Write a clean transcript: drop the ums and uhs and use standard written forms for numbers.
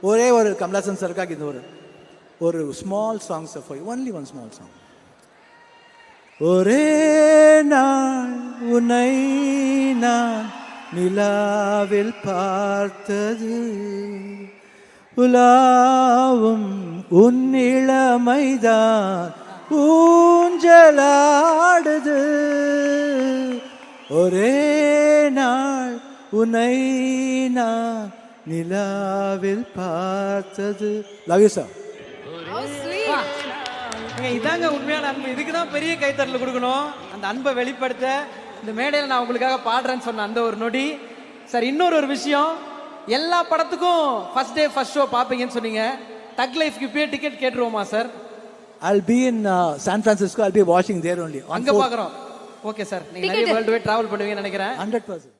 ஒரே ஒரு கமலாசன் சருக்காக இந்த ஒரு small songs for you, only one small song. ஒரே நாள் உன்னை நான் நிலாவில் பார்த்தது, உலாவும் உன் இளமைதான் ஊஞ்சலாடுது. ஒரே நாள் உன்னை நான் நிலாவில் பார்த்தது. Love you sir. இதாங்க உண்மையான அன்பு. இதுக்கு தான் பெரிய கைத்தறல் கொடுக்கணும். அந்த அன்பை வெளிப்படுத்த இந்த மேடையில் நான் உங்களுக்காக பாடுறேன்னு சொன்ன அந்த ஒரு நொடி. சார், இன்னொரு விஷயம், எல்லா படத்துக்கும் ஃபர்ஸ்ட் டே ஃபர்ஸ்ட் ஷோ பார்ப்பீங்கன்னு சொன்னீங்க. தக் லைஃப்க்கு இப்பயே டிக்கெட் கேட்டுருவோமா sir? I'll be in San Francisco. I'll be watching there only. அங்க பார்க்குறோம். ஓகே சார், நீங்க நிறைய வேர்ல்டு வைட் டிராவல் பண்ணுவீங்கன்னு நினைக்கிறேன். 100%.